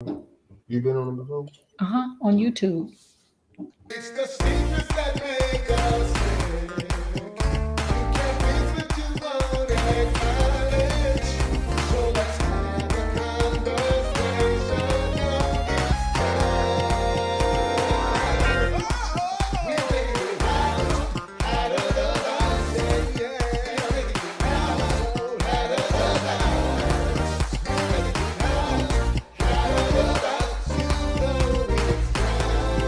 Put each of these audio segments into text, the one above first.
You been on it before? On YouTube. It's the secrets that make us sick. You can't fix what you won't acknowledge. So let's have a conversation. It's time. We're taking it out of the box, yeah, yeah. We're taking it out of the box. We're taking it out of the box. You know it's time.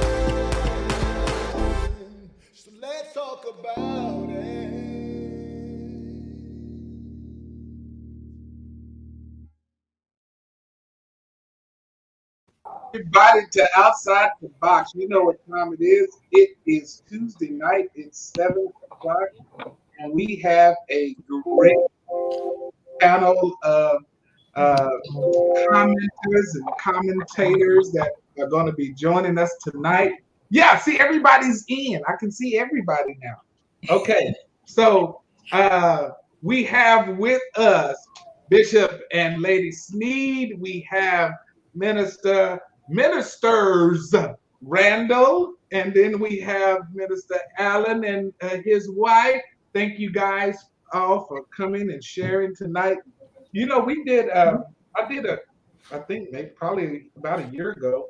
So let's talk about it. Everybody to outside the box. You know what time it is. It is Tuesday night. It's 7 o'clock, and we have a great panel of uh, commenters and commentators that are going to be joining us tonight. Yeah, see, everybody's in. I can see everybody now. Okay, so we have with us Bishop and Lady Sneed. We have Ministers Randall, and then we have Minister Allen and his wife. Thank you guys all for coming and sharing tonight. You know, we did. I did I think maybe probably about a year ago,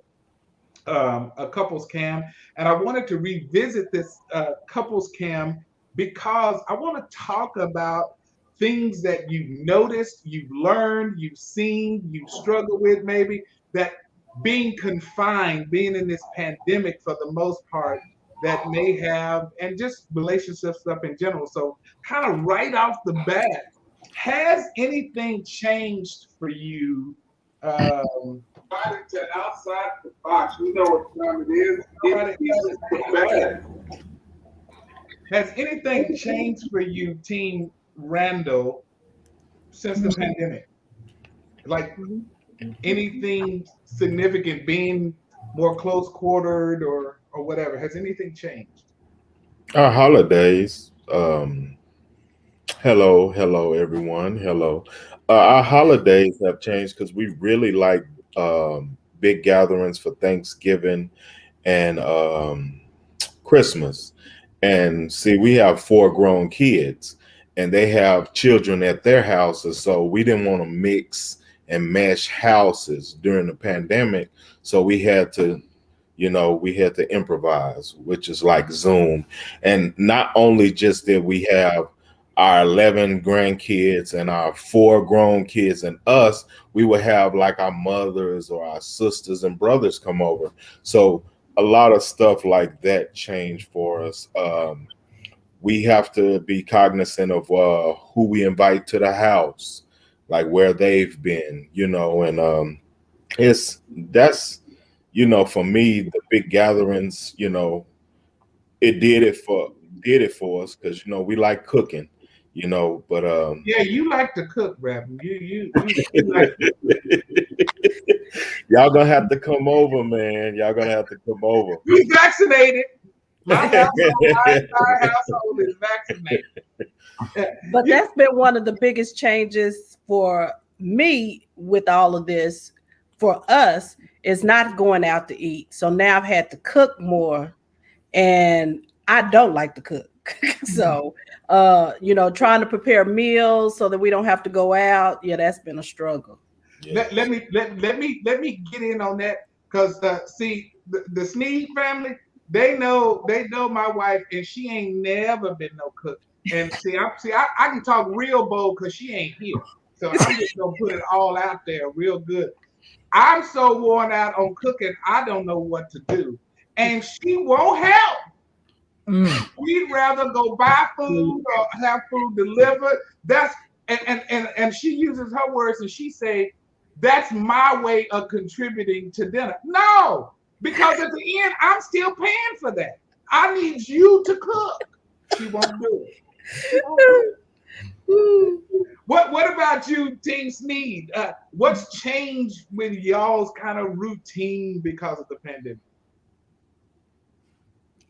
a couples cam, and I wanted to revisit this couples cam because I want to talk about things that you've noticed, you've learned, you've seen, you've struggled with, maybe that being confined, being in this pandemic for the most part, that may have, and just relationship stuff in general. So, kind of right off the bat, has anything changed for you? Invited to outside the box. We know what time it is. It is bad. Has anything changed for you, Team Randall, since the pandemic? Like anything significant, being more close quartered or whatever? Has anything changed? Our holidays. Hello, everyone. Hello. Our holidays have changed because we really like big gatherings for Thanksgiving and Christmas. And see, we have four grown kids, and they have children at their houses, so we didn't want to mix and mesh houses during the pandemic. So we had to improvise, which is like Zoom. And not only just that we have our 11 grandkids and our four grown kids and us, we would have like our mothers or our sisters and brothers come over. So a lot of stuff like that changed for us. We have to be cognizant of who we invite to the house, like where they've been, and it's that's for me, the big gatherings, it did it for us because we like cooking, but Yeah, you like to cook, Reverend. You like. y'all gonna have to come over, man. Y'all gonna have to come over. We vaccinated. My household is vaccinated. But that's been one of the biggest changes for me with all of this for us is not going out to eat. So now I've had to cook more and I don't like to cook. So trying to prepare meals so that we don't have to go out. Yeah, that's been a struggle. Yeah. Let me get in on that because see the Sneed family, they know my wife and she ain't never been no cook. And I can talk real bold because she ain't here. So I'm just gonna put it all out there real good. I'm so worn out on cooking, I don't know what to do. And she won't help. We'd rather go buy food or have food delivered. That's and she uses her words and she say, that's my way of contributing to dinner. No, because at the end, I'm still paying for that. I need you to cook. She won't do it. What about you, Team Sneed? What's changed with y'all's kind of routine because of the pandemic?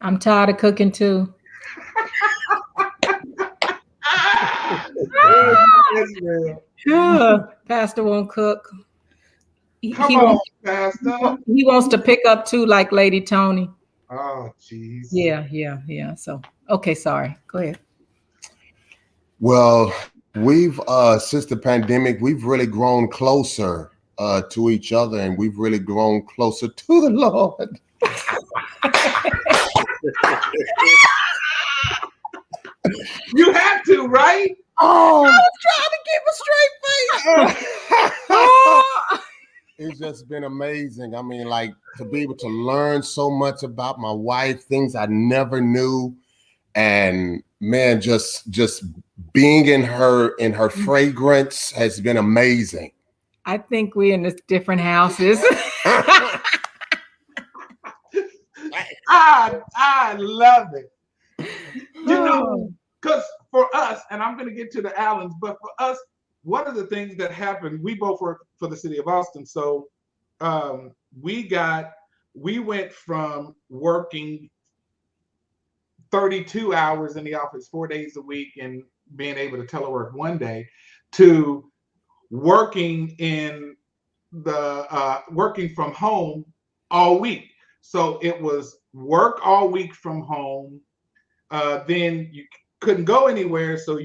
I'm tired of cooking too. That's real. Yeah, Pastor won't cook. He, Come he on, wants, Pastor. he wants to pick up too, like Lady Tony. Oh, jeez. Yeah. So, okay, sorry. Go ahead. Well, we've since the pandemic, we've really grown closer to each other, and we've really grown closer to the Lord. You have to, right? Oh, Trying to keep a straight face. it's just been amazing. I mean, like to be able to learn so much about my wife, things I never knew, and man, just being in her fragrance has been amazing. I think we're in this different houses. I love it. You know, because for us, and I'm going to get to the Allens, but for us, one of the things that happened, we both work for the city of Austin. So we went from working 32 hours in the office 4 days a week and being able to telework one day to working from home all week. So it was work all week from home. Then you couldn't go anywhere, so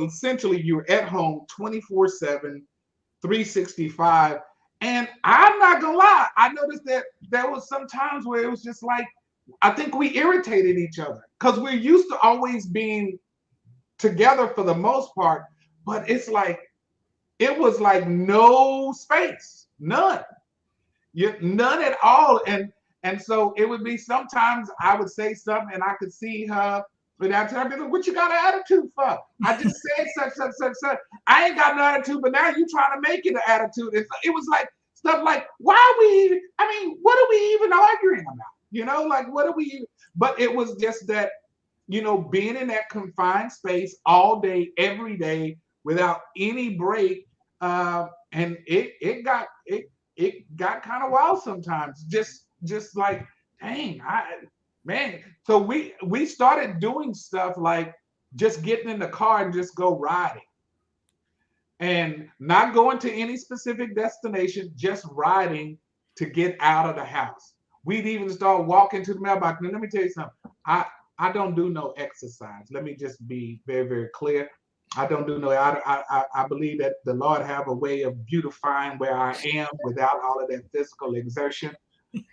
essentially you're at home 24/7, 365. And I'm not gonna lie, I noticed that there was some times where it was just like I think we irritated each other because we're used to always being together for the most part, but it was like no space, none at all. And so it would be sometimes I would say something and I could see her, but I'd tell her, what you got an attitude for? I just said such. I ain't got no attitude, but now you trying to make it an attitude. It was like stuff like, what are we even arguing about? Like what are we? But it was just that, being in that confined space all day, every day, without any break, and it got kind of wild sometimes. Just like, dang, man. So we started doing stuff like just getting in the car and just go riding, and not going to any specific destination, just riding to get out of the house. We'd even start walking to the mailbox. Now, let me tell you something. I don't do no exercise. Let me just be very, very clear. I don't do no. I believe that the Lord have a way of beautifying where I am without all of that physical exertion.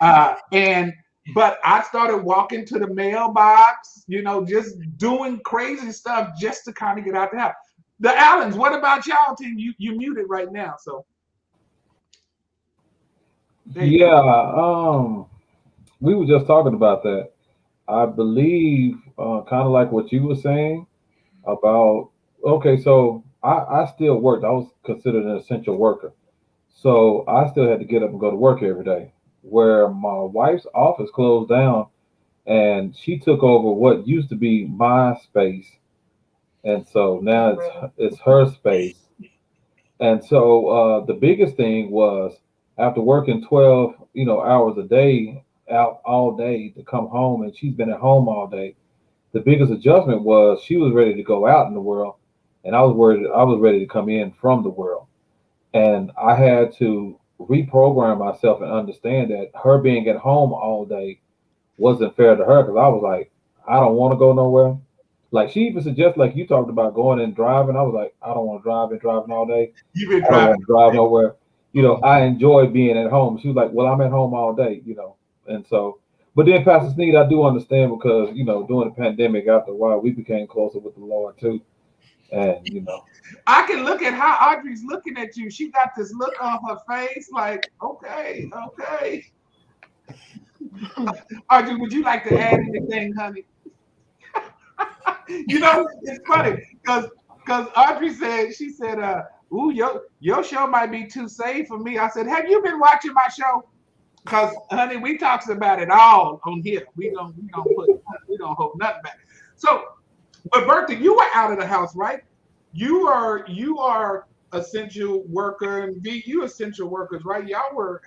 But I started walking to the mailbox, just doing crazy stuff just to kind of get out the house. The Allens, what about y'all team? You muted right now, so. Yeah, we were just talking about that. I believe, kind of like what you were saying about, okay, so I still worked. I was considered an essential worker. So I still had to get up and go to work every day. Where my wife's office closed down and she took over what used to be my space. And so now it's her space. And so the biggest thing was after working 12, hours a day out all day to come home, and she's been at home all day. The biggest adjustment was she was ready to go out in the world, and I was ready to come in from the world. And I had to reprogram myself and understand that her being at home all day wasn't fair to her because I was like, I don't want to go nowhere. Like she even suggested, like you talked about going and driving. I was like, I don't want to drive and driving all day. You've been I don't want driving. to drive nowhere. I enjoy being at home. She was like, well, I'm at home all day, And so, but then Pastor Sneed, I do understand because, during the pandemic, after a while, we became closer with the Lord too. And, I can look at how Audrey's looking at you. She got this look on her face like, okay. Audrey, would you like to add anything, honey? It's funny because Audrey said, ooh, your show might be too safe for me. I said, have you been watching my show? Because, honey, we talks about it all on here. We don't hold nothing back. So, but Bertha, you were out of the house, right? You are essential worker, and V, you essential workers, right? Y'all were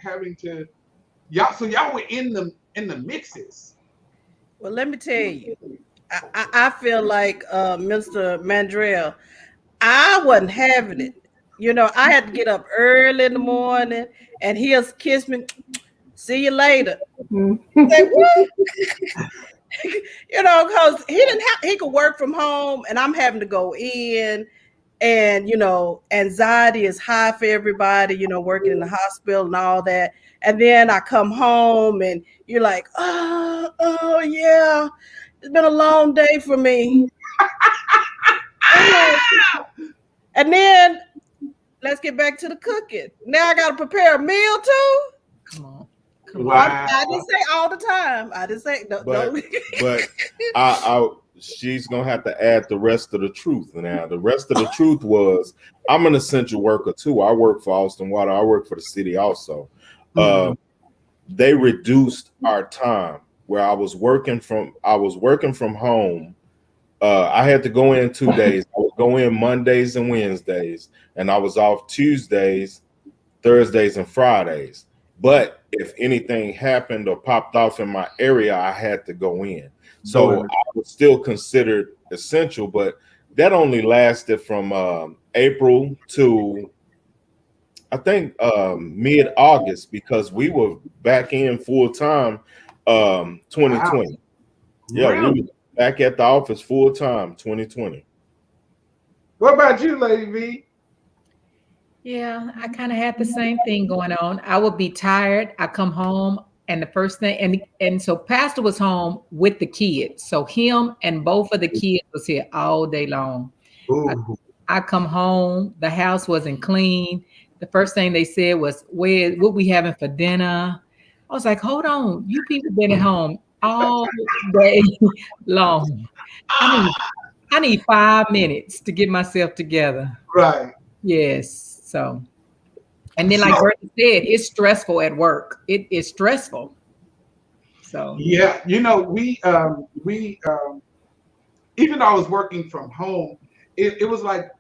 y'all were in the mixes. Well, let me tell you, I feel like Mr. Mandrell, I wasn't having it. You know, I had to get up early in the morning, and he'll kiss me. See you later. Mm. Say what? You know, because he could work from home, and I'm having to go in, and you know, anxiety is high for everybody. You know, working in the hospital and all that, and then I come home, and you're like, oh yeah, it's been a long day for me. And then let's get back to the cooking. Now I got to prepare a meal too. Come on. Come on. Wow. I didn't say all the time. I didn't say no. But no. I she's gonna have to add the rest of the truth. Now, the rest of the truth was I'm an essential worker too. I work for Austin Water. I work for the city also. They reduced our time where I was working from home. I had to go in 2 days. I would go in Mondays and Wednesdays, and I was off Tuesdays, Thursdays, and Fridays. But if anything happened or popped off in my area, I had to go in. So I was still considered essential, but that only lasted from April to I think mid-August, because we were back in full time 2020. Wow. Yeah, Really? we were back at the office full time 2020. What about you, Lady V? Yeah, I kind of had the same thing going on. I would be tired. I come home, and the first thing, and so Pastor was home with the kids. So him and both of the kids was here all day long. Ooh. I come home, the house wasn't clean. The first thing they said was, what we having for dinner? I was like, hold on, you people been at home all day long. I need 5 minutes to get myself together. Right. Yes. So, and then like Bertha said, it's stressful at work. It is stressful. So Yeah, you know, we even though I was working from home, it was like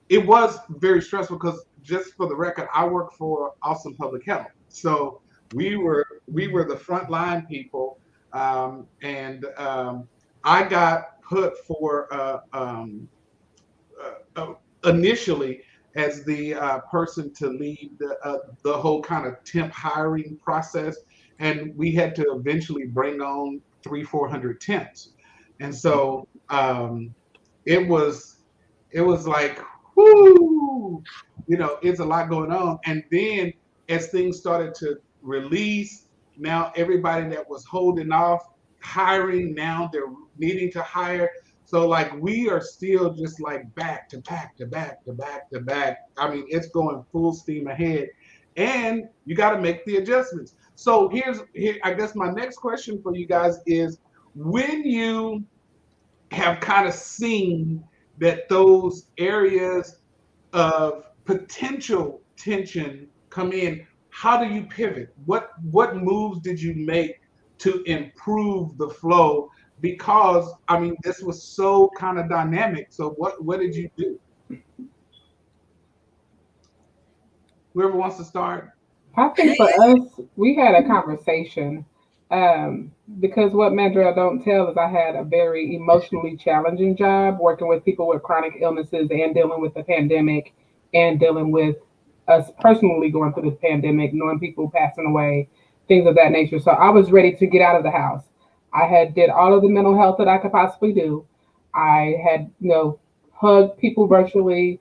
it was very stressful because, just for the record, I work for Austin Public Health, so we were the frontline people, and I got put for initially as the person to lead the whole kind of temp hiring process, and we had to eventually bring on 300-400 temps, and so it was like, whoo, you know, it's a lot going on. And then as things started to release, now everybody that was holding off hiring, now they're needing to hire. So like we are still just like back to back to back to back to back. I mean, it's going full steam ahead, and you got to make the adjustments. So here, I guess my next question for you guys is, when you have kind of seen that those areas of potential tension come in, how do you pivot? What moves did you make to improve the flow? Because I mean, this was so kind of dynamic. So what did you do? Whoever wants to start. I think for us, we had a conversation because what Mandrell don't tell is I had a very emotionally challenging job working with people with chronic illnesses and dealing with the pandemic and dealing with us personally going through this pandemic, knowing people passing away, things of that nature. So I was ready to get out of the house. I had did all of the mental health that I could possibly do. I had, hugged people virtually,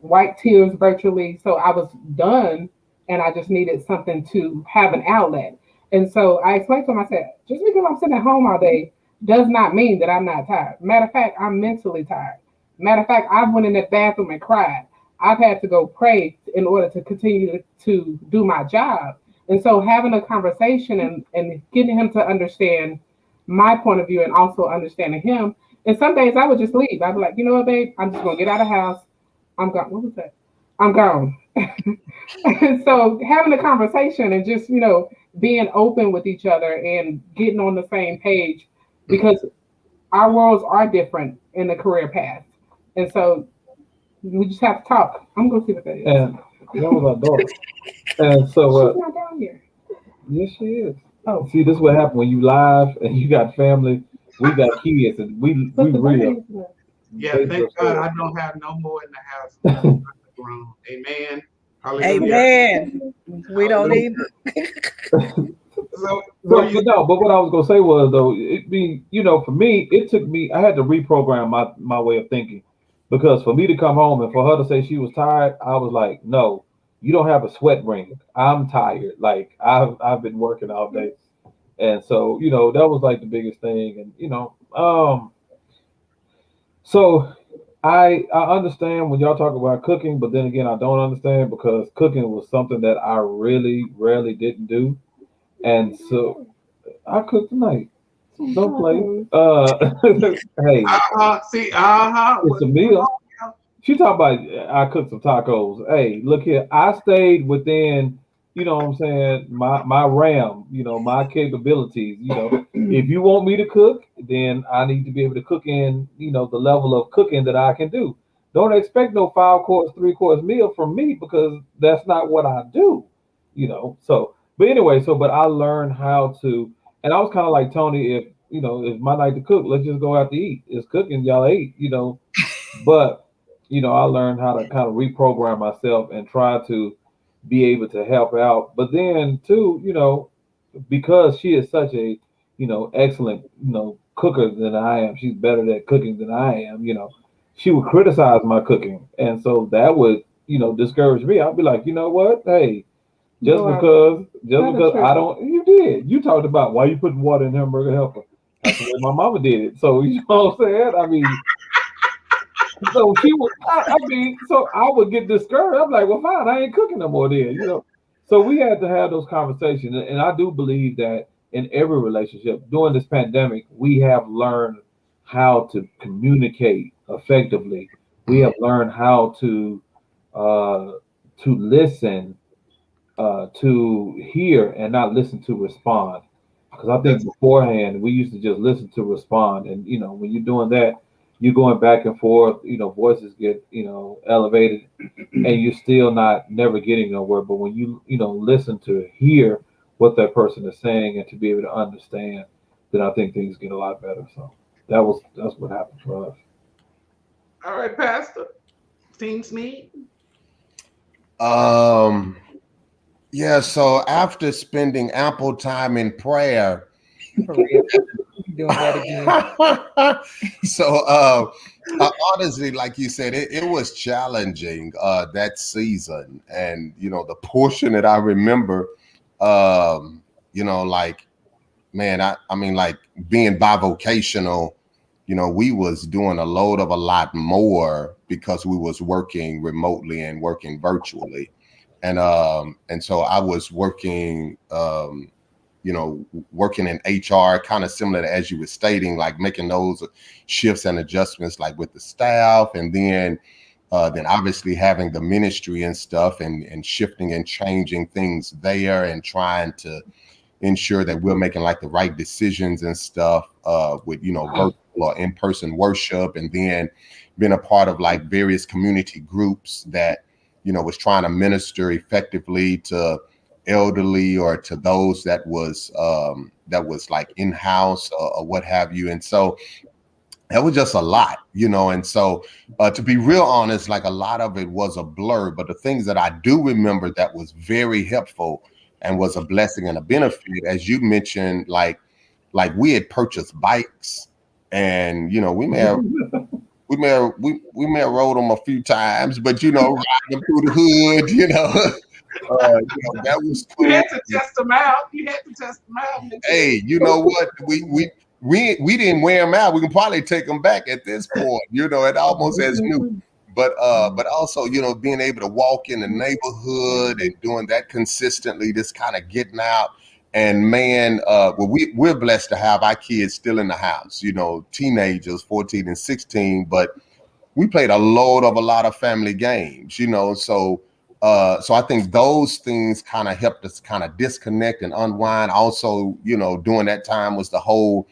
wiped tears virtually. So I was done, and I just needed something to have an outlet. And so I explained to him, I said, just because I'm sitting at home all day does not mean that I'm not tired. Matter of fact, I'm mentally tired. Matter of fact, I went in that bathroom and cried. I've had to go pray in order to continue to do my job. And so having a conversation and getting him to understand my point of view and also understanding him. And some days I would just leave. I'd be like, you know what, babe, I'm just going to get out of the house. I'm gone. What was that? I'm gone. And so having a conversation and just, being open with each other and getting on the same page, because our worlds are different in the career path. And so we just have to talk. I'm going to see what that is. And that was our daughter. And so, she's not down here. yes, she is. Oh, see, this is what happened when you live and you got family. We got kids, and we real. Yeah, they thank just God said. I don't have no more in the house. I'm grown. Amen. Hallelujah. Amen. We don't Hallelujah. need. So, were So, you? but what I was gonna say was though, it be for me, it took me. I had to reprogram my way of thinking, because for me to come home and for her to say she was tired, I was like, no, you don't have a sweat ring. I'm tired. Like I've been working all day, and so that was like the biggest thing, and so I understand when y'all talk about cooking, but then again, I don't understand because cooking was something that I really rarely didn't do, and so I cooked tonight. Don't play. Hey, See, it's a meal. She talking about I cooked some tacos. Hey, look here. I stayed within, what I'm saying, my RAM, my capabilities. If you want me to cook, then I need to be able to cook in, the level of cooking that I can do. Don't expect no 5 course, 3 course meal from me because that's not what I do. So, but anyway, but I learned how to, and I was kind of like Tony, if it's my night to cook, let's just go out to eat. It's cooking, y'all ate. But I learned how to kind of reprogram myself and try to be able to help out. But then too, because she is such a, excellent, cooker than I am, she's better at cooking than I am, she would criticize my cooking. And so that would, discourage me. I'd be like, you know what? Hey, just because I don't, you did. You talked about why you putting water in hamburger helper. That's the way my mama did it. So you know what I'm saying? I mean, so she would, so I would get discouraged. I'm like, well, fine, I ain't cooking no more then. So we had to have those conversations. And I do believe that in every relationship during this pandemic, we have learned how to communicate effectively. We have learned how to listen, to hear and not listen to respond. Because I think beforehand we used to just listen to respond, and when you're doing that, you're going back and forth. Voices get elevated, and you're still never getting nowhere. But when you listen to hear what that person is saying and to be able to understand, then I think things get a lot better. So that's what happened for us. All right, Pastor. Team Sneed. Yeah, so after spending ample time in prayer, For real. Doing that again. so honestly, like you said, it was challenging that season. And the portion that I remember, like, man, I mean, like being bivocational, we was doing a lot more because we was working remotely and working virtually. And so I was working working in HR, kind of similar to, as you were stating, like making those shifts and adjustments like with the staff, and then obviously having the ministry and stuff, and shifting and changing things there, and trying to ensure that we're making like the right decisions and stuff with virtual or in-person worship, and then being a part of like various community groups that was trying to minister effectively to elderly or to those that was like in-house or what have you. And so that was just a lot, and so to be real honest, like a lot of it was a blur, but the things that I do remember that was very helpful and was a blessing and a benefit, as you mentioned, like we had purchased bikes, and we may have rode them a few times, but riding them through the hood, that was cool. You had to test them out. Hey, you know what? We didn't wear them out. We can probably take them back at this point, it almost as new. But also, being able to walk in the neighborhood and doing that consistently, just kind of getting out. And man, we're blessed to have our kids still in the house, teenagers, 14 and 16, but we played a lot of family games, so I think those things kind of helped us kind of disconnect and unwind. Also, during that time was the whole,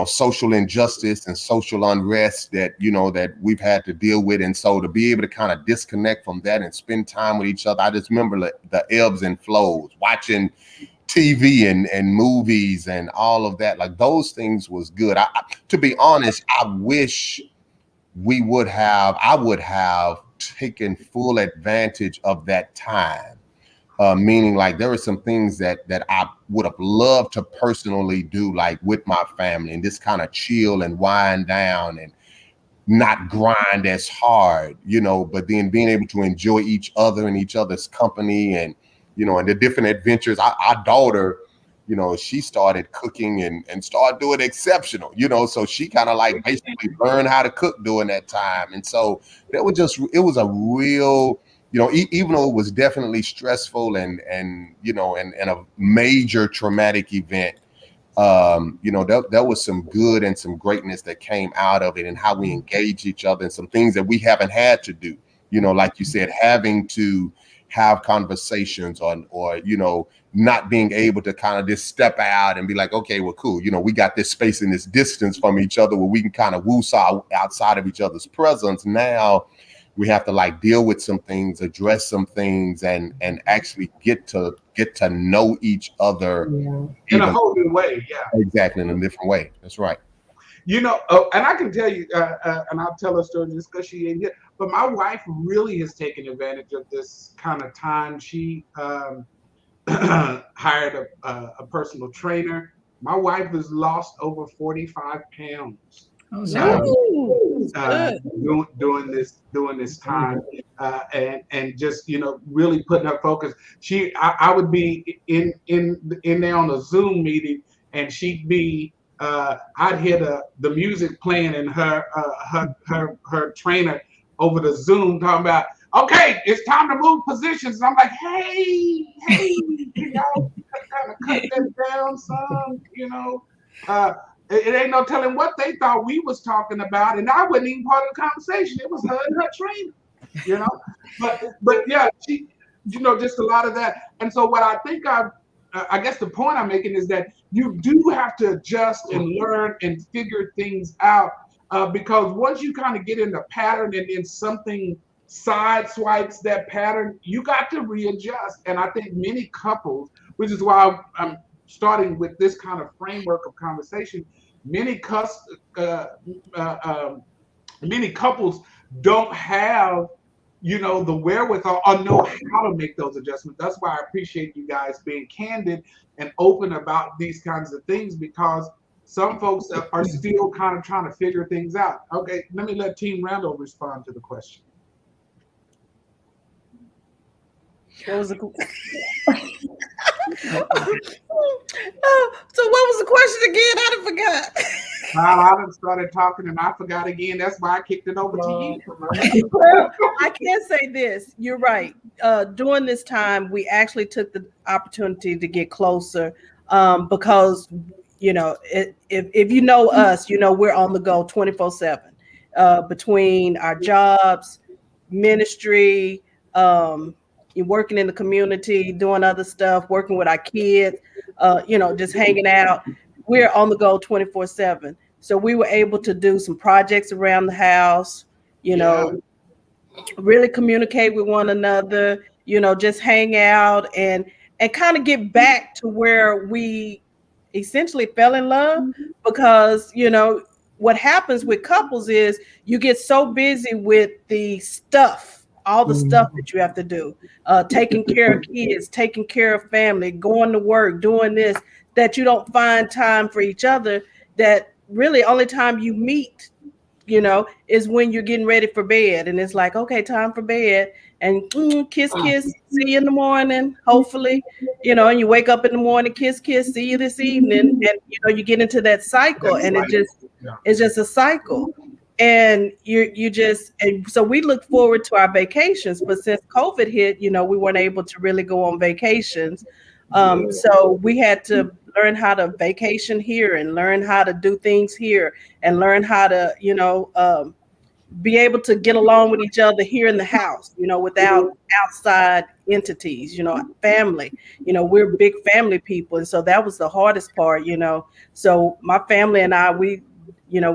social injustice and social unrest that, that we've had to deal with. And so to be able to kind of disconnect from that and spend time with each other, I just remember the ebbs and flows, watching TV and movies and all of that. Like those things was good. To be honest, I wish I would have taken full advantage of that time. Meaning, like, there were some things that I would have loved to personally do, like with my family, and just kind of chill and wind down and not grind as hard, but then being able to enjoy each other and each other's company, and and the different adventures. Our daughter, she started cooking and started doing exceptional, so she kind of like basically learned how to cook during that time. And so it was a real, even though it was definitely stressful and a major traumatic event, there was some good and some greatness that came out of it, and how we engage each other, and some things that we haven't had to do, like you said, having to have conversations or not being able to kind of just step out and be like, okay, well, cool. We got this space and this distance from each other where we can kind of woosah outside of each other's presence. Now we have to like deal with some things, address some things, and actually get to know each other in a whole new way. Yeah, exactly, in a different way. That's right. And I can tell you, and I'll tell a story just because she ain't here, but my wife really has taken advantage of this kind of time. She hired a personal trainer. My wife has lost over 45 pounds. Oh, no. During this time, and just really putting her focus. I would be in there on a Zoom meeting, and she'd be I'd hear the music playing, and her trainer over the Zoom talking about, okay, it's time to move positions. And I'm like, hey, y'all kind of cut that down some, It ain't no telling what they thought we was talking about, and I wasn't even part of the conversation. It was her and her trainer, But yeah, she, just a lot of that. And so what I think I guess the point I'm making is that you do have to adjust and learn and figure things out, because once you kind of get in the pattern and then something sideswipes that pattern, you got to readjust. And I think many couples, which is why I'm starting with this kind of framework of conversation, many couples don't have the wherewithal or know how to make those adjustments. That's why I appreciate you guys being candid and open about these kinds of things, because some folks are still kind of trying to figure things out. Okay, let me let Team Randall respond to the question. What was the so what was the question again? I done forgot. I done started talking and I forgot again. That's why I kicked it over to you. Well, I can say this. You're right. During this time, we actually took the opportunity to get closer, because if you know us, we're on the go 24/7, between our jobs, ministry, you're working in the community, doing other stuff, working with our kids, just hanging out. We're on the go 24/7. So we were able to do some projects around the house, really communicate with one another, just hang out and kind of get back to where we essentially fell in love. Because, what happens with couples is you get so busy with the stuff, all the stuff that you have to do, taking care of kids, taking care of family, going to work, doing this, that you don't find time for each other. That really only time you meet, is when you're getting ready for bed. And it's like, okay, time for bed, and kiss, see you in the morning, hopefully, and you wake up in the morning, kiss, see you this evening. And, you get into that cycle, and it's just a cycle. And and so we look forward to our vacations, but since COVID hit, we weren't able to really go on vacations. So we had to learn how to vacation here and learn how to do things here and learn how to, be able to get along with each other here in the house, without outside entities, family, we're big family people. And so that was the hardest part, So my family and I, we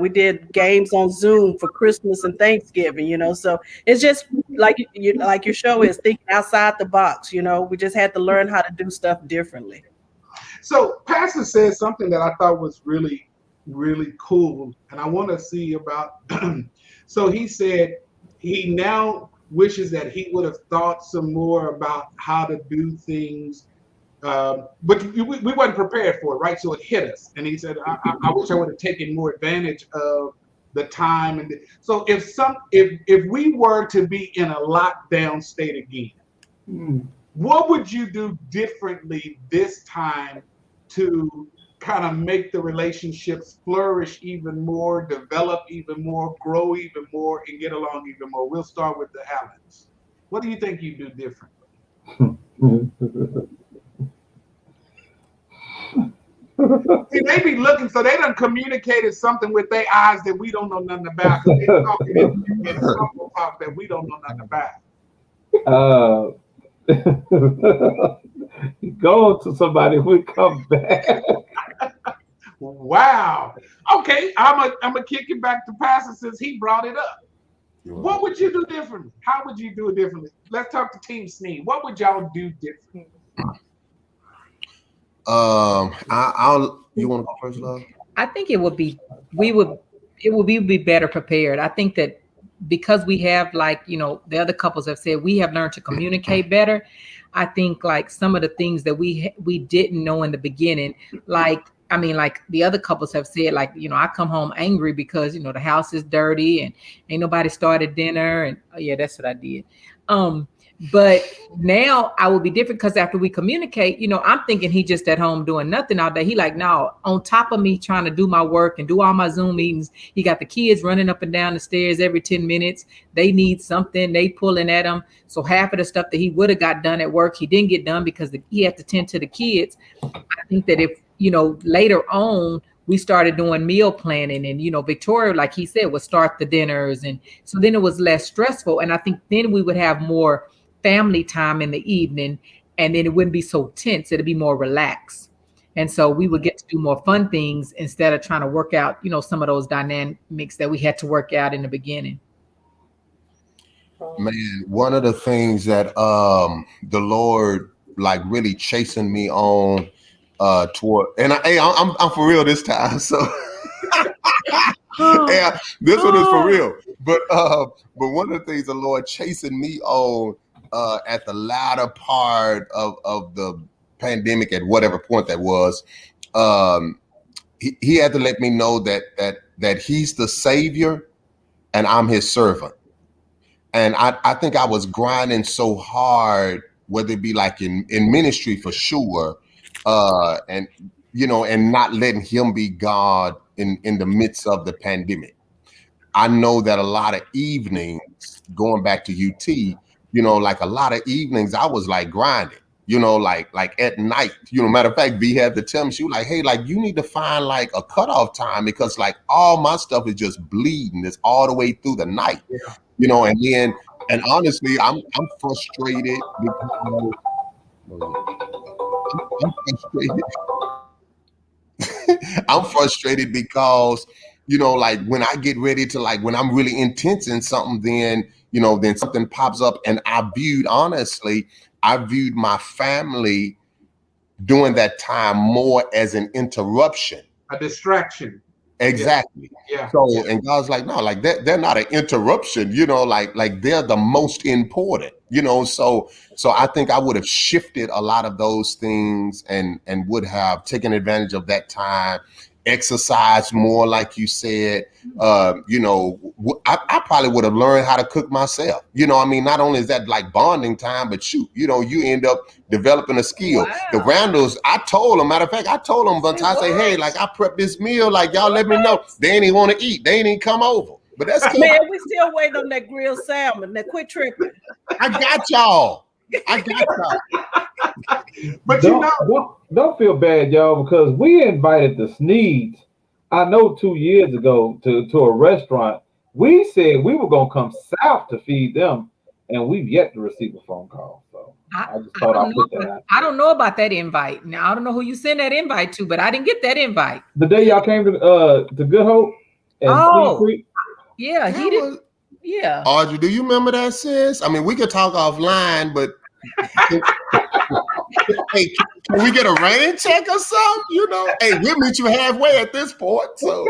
did games on Zoom for Christmas and Thanksgiving, so it's just like your show is thinking outside the box, we just had to learn how to do stuff differently. So Pastor said something that I thought was really, really cool. And I want to see about So he said he now wishes that he would have thought some more about how to do things, but we weren't prepared for it, right? So it hit us, and he said, I wish I would have taken more advantage of the time. And so if we were to be in a lockdown state again, what would you do differently this time to kind of make the relationships flourish even more, develop even more, grow even more, and get along even more? We'll start with the Allens. What do you think you do differently? See, they be looking, so they done communicated something with their eyes that we don't know nothing about. They talking in couple talk that we don't know nothing about. Go to somebody who come back. Wow. Okay, I'm a kick it back to Pastor since he brought it up. What would you do differently? How would you do it differently? Let's talk to Team Sneed. What would y'all do differently? You want to go first, love? I think it would be better prepared. I think that because we have, like, you know, the other couples have said, we have learned to communicate better. I think like some of the things that we didn't know in the beginning, like the other couples have said, like, you know, I come home angry because, you know, the house is dirty and ain't nobody started dinner, and oh yeah, that's what I did. But now I will be different because after we communicate, you know, I'm thinking he just at home doing nothing all day. He like, no, on top of me trying to do my work and do all my Zoom meetings, he got the kids running up and down the stairs every 10 minutes. They need something, they pulling at him. So half of the stuff that he would have got done at work, he didn't get done because he had to tend to the kids. I think that if, you know, later on, we started doing meal planning, and, you know, Victoria, like he said, would start the dinners. And so then it was less stressful. And I think then we would have more family time in the evening, and then it wouldn't be so tense. It'd be more relaxed. And so we would get to do more fun things instead of trying to work out, you know, some of those dynamics that we had to work out in the beginning. Man, one of the things that the Lord like really chasing me on toward, and I'm for real this time. So yeah, this one is for real. But one of the things the Lord chasing me on at the latter part of the pandemic, at whatever point that was, he had to let me know that he's the savior and I'm his servant. And I think I was grinding so hard, whether it be like in ministry for sure, and, you know, and not letting him be God in the midst of the pandemic. I know that a lot of evenings, going back to UT, you know, like a lot of evenings, I was like grinding, you know, like at night, you know, matter of fact, V had to tell me, she was like, hey, like you need to find like a cutoff time, because like all my stuff is just bleeding. It's all the way through the night, you know, and honestly, I'm frustrated because I'm frustrated because, you know, like when I get ready to, like, when I'm really intense in something, then, you know, then something pops up, and I viewed my family during that time more as an interruption, a distraction. Exactly. Yeah. So, and God's like, no, like they're not an interruption, you know, like they're the most important, you know. So I think I would have shifted a lot of those things and would have taken advantage of that time, exercise more, like you said. You know, I probably would have learned how to cook myself. You know, I mean, not only is that like bonding time, but shoot, you know, you end up developing a skill. Wow. The Randalls, I told them, matter of fact, I told them one time, I say, hey, like I prepped this meal, like y'all let me know. They ain't even want to eat. They ain't even come over. But that's cool. Man, we still waiting on that grilled salmon. Now quit tripping. I got y'all. But don't feel bad, y'all, because we invited the Sneeds, I know 2 years ago, to a restaurant. We said we were gonna come south to feed them, and we've yet to receive a phone call. So I just thought I'd put that out. I don't know about that invite. Now I don't know who you sent that invite to, but I didn't get that invite. The day y'all came to Good Hope and Clean Creek. Yeah, he did. Yeah. Audrey, do you remember that, sis? I mean, we could talk offline, but hey, Can we get a rain check or something? You know, hey, we'll meet you halfway at this point. So,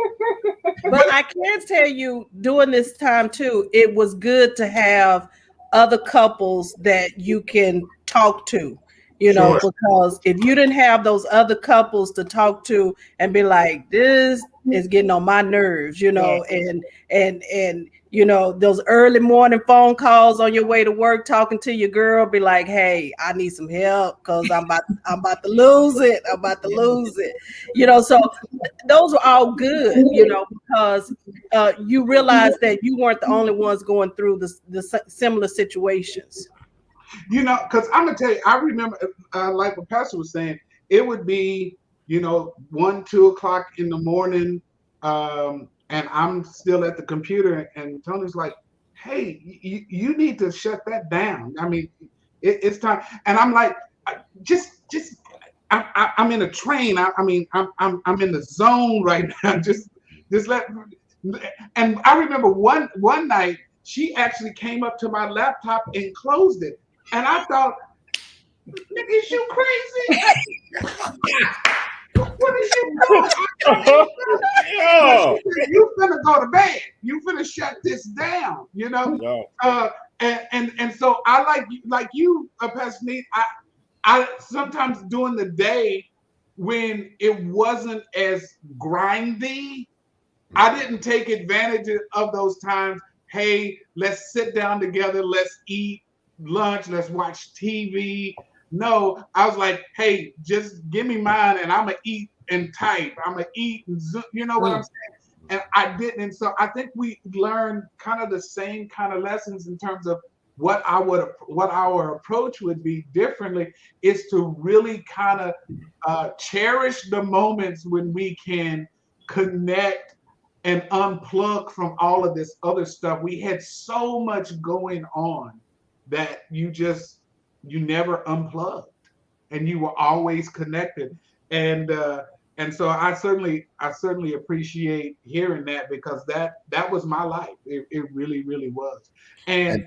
But I can tell you, during this time too, it was good to have other couples that you can talk to, you know, Sure. because if you didn't have those other couples to talk to and be like, this is getting on my nerves, you know, and you know, those early morning phone calls on your way to work, talking to your girl, be like, hey, I need some help because I'm about to lose it. I'm about to lose it. You know, so those were all good, you know, because you realize that you weren't the only ones going through the similar situations. You know, because I'm gonna tell you, I remember, like what Pastor was saying, it would be, you know, 1, 2 o'clock in the morning, and I'm still at the computer, and Tony's like, "Hey, you need to shut that down. I mean, it's time." And I'm like, just. I'm in a train. I'm in the zone right now. Just let. And I remember one night she actually came up to my laptop and closed it, and I thought, "Nigga, is you crazy? What is you doing?" Yeah. You finna go to bed. You finna shut this down. You know. Yeah. And so I like you, Pastor Neat. I sometimes during the day when it wasn't as grindy, I didn't take advantage of those times. Hey, let's sit down together. Let's eat lunch. Let's watch TV. No, I was like, hey, just give me mine and I'm going to eat and type. I'm going to eat and zoom, you know what I'm saying? And I didn't. And so I think we learned kind of the same kind of lessons in terms of what our approach would be differently is to really kind of cherish the moments when we can connect and unplug from all of this other stuff. We had so much going on that you never unplugged, and you were always connected. And so I certainly appreciate hearing that, because that was my life. It really, really was. And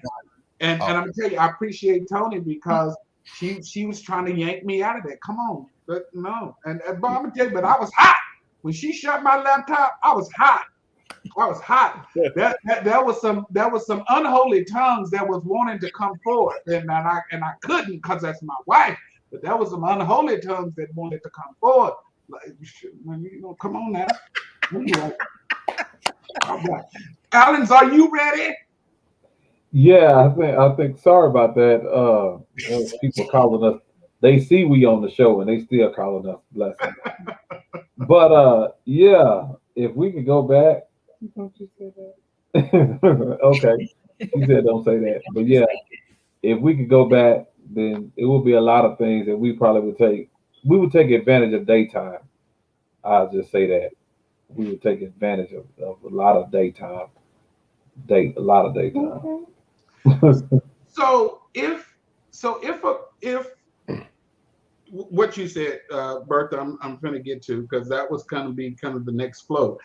I'm gonna tell you, I appreciate Tony, because she was trying to yank me out of that. Come on, but no. But I'm gonna tell you, but I was hot when she shut my laptop. I was hot. That was some unholy tongues that was wanting to come forth, and I couldn't, because that's my wife. But that was some unholy tongues that wanted to come forth. Like, you know, come on now. Anyway. All right. Allen's, are you ready? Yeah, I think. Sorry about that. People calling us. They see we on the show and they still calling us blessing. But yeah, if we could go back. Don't you say that? Okay, he said don't say that. But yeah, if we could go back, then it would be a lot of things that we probably would take. We would take advantage of daytime. I'll just say that we would take advantage of a lot of daytime. A lot of daytime. So if what you said, Bertha, I'm going to get to, because that was kind of the next flow.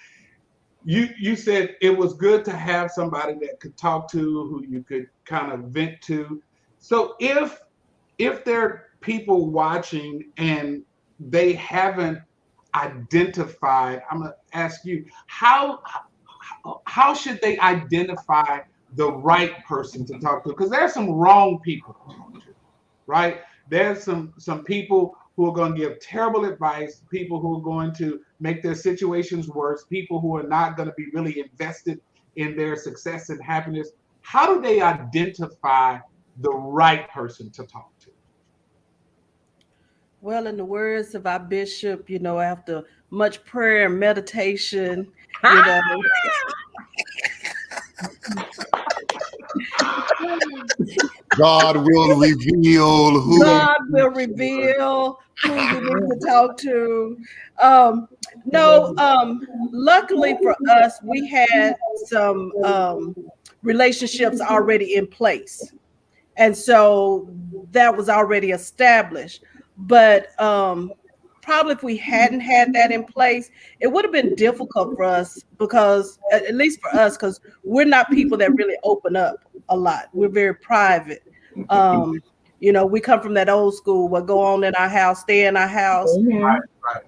You said it was good to have somebody that could talk to, who you could kind of vent to. So if there are people watching and they haven't identified, I'm going to ask you, how should they identify the right person to talk to? Because there's some wrong people to talk to, right? There's some people who are going to give terrible advice, people who are going to make their situations worse, people who are not going to be really invested in their success and happiness. How do they identify the right person to talk to? Well, in the words of our bishop, you know, after much prayer and meditation, you know. God will reveal who. God will reveal who you need to talk to. Luckily for us, we had some relationships already in place. And so that was already established. But probably if we hadn't had that in place, it would have been difficult for us, because at least for us, because we're not people that really open up a lot. We're very private. You know, we come from that old school, what go on in our house, stay in our house. Amen. Right.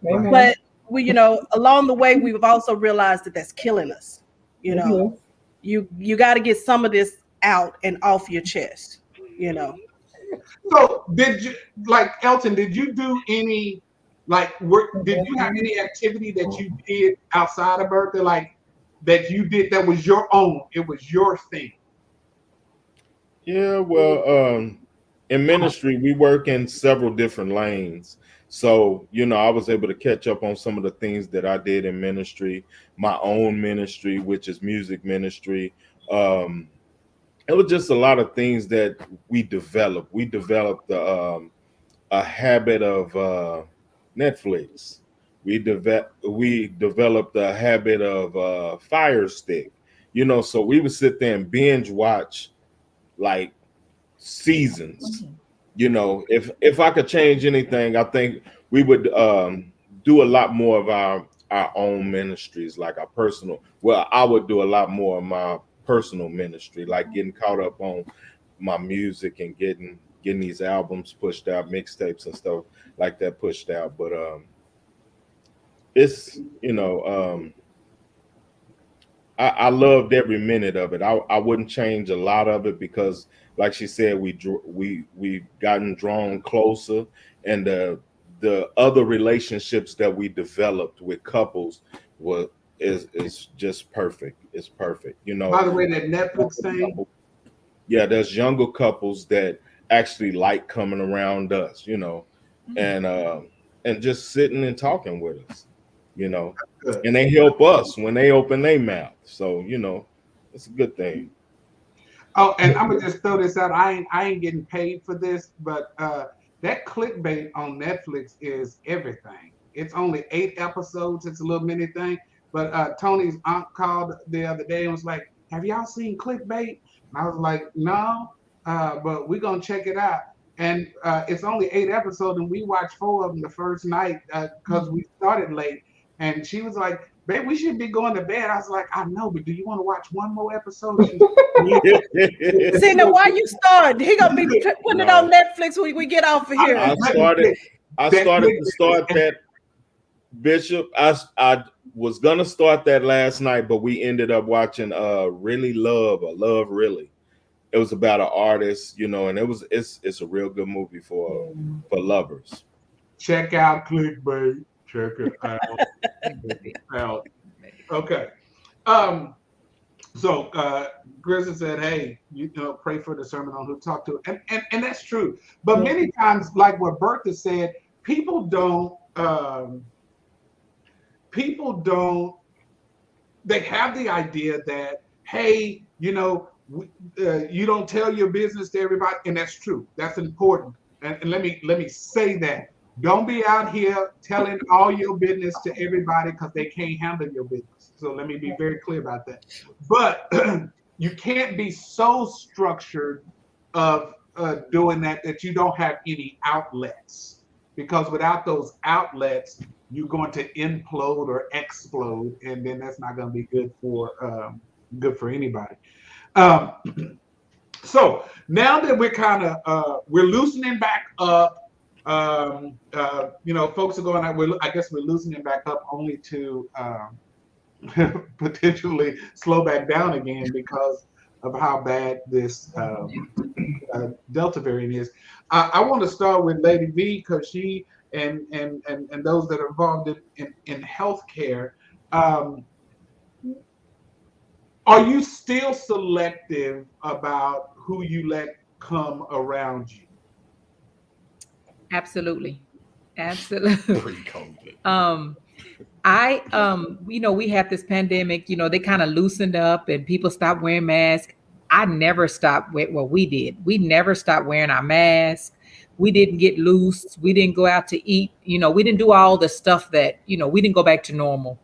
Amen. But we, you know, along the way, we've also realized that that's killing us. You know, you got to get some of this out and off your chest, you know. So did you, like Elton, did you do any like work, did you have any activity that you did outside of birthday, like that you did that was your own, it was your thing? Yeah, well, in ministry, we work in several different lanes. So, you know, I was able to catch up on some of the things that I did in ministry, my own ministry, which is music ministry. It was just a lot of things that we developed. We developed a habit of Netflix. We developed a habit of Fire Stick. You know, so we would sit there and binge watch like seasons. You know, if I could change anything, I think we would do a lot more of our own ministries, like our personal. Well, I would do a lot more of my personal ministry, like getting caught up on my music and getting these albums pushed out, mixtapes and stuff like that pushed out. But it's, you know, I loved every minute of it. I wouldn't change a lot of it because, like she said, we've gotten drawn closer, and the other relationships that we developed with couples is just perfect. It's perfect. You know. By the way, that Netflix thing. Yeah, there's younger couples that actually like coming around us, you know, and just sitting and talking with us, you know, and they help us when they open their mouth. So, you know, it's a good thing. Oh, and I'm gonna just throw this out. I ain't getting paid for this, but that clickbait on Netflix is everything. It's only 8 episodes. It's a little mini thing. But Tony's aunt called the other day and was like, "Have y'all seen clickbait?" And I was like, "No, but we're gonna check it out." And it's only 8 episodes, and we watched 4 of them the first night because we started late. And she was like, "Babe, we should be going to bed." I was like, "I know, but do you want to watch one more episode?" See, now why you start? He gonna be putting it on Netflix when we get off of here. I started to start that, Bishop. I was gonna start that last night, but we ended up watching Really Love or Love Really. It was about an artist, you know, and it's a real good movie for lovers. Check out clickbait. Check it out. Okay. So Grissom said, "Hey, you know, pray for the sermon on who talk to," and that's true. But many times, like what Bertha said, people don't. They have the idea that, hey, you know, you don't tell your business to everybody, and that's true. That's important. And let me say that. Don't be out here telling all your business to everybody because they can't handle your business. So let me be very clear about that. But you can't be so structured of doing that you don't have any outlets, because without those outlets, you're going to implode or explode, and then that's not going to be good for anybody. So now that we're kind of we're loosening back up. You know, folks are going out. I guess we're loosening back up only to potentially slow back down again because of how bad this Delta variant is. I want to start with Lady V because she and those that are involved in healthcare. Are you still selective about who you let come around you? Absolutely. Absolutely. Pre-COVID. You know, we had this pandemic, you know, they kind of loosened up and people stopped wearing masks. I never stopped we did. We never stopped wearing our masks. We didn't get loose. We didn't go out to eat. You know, we didn't do all the stuff that, you know, we didn't go back to normal.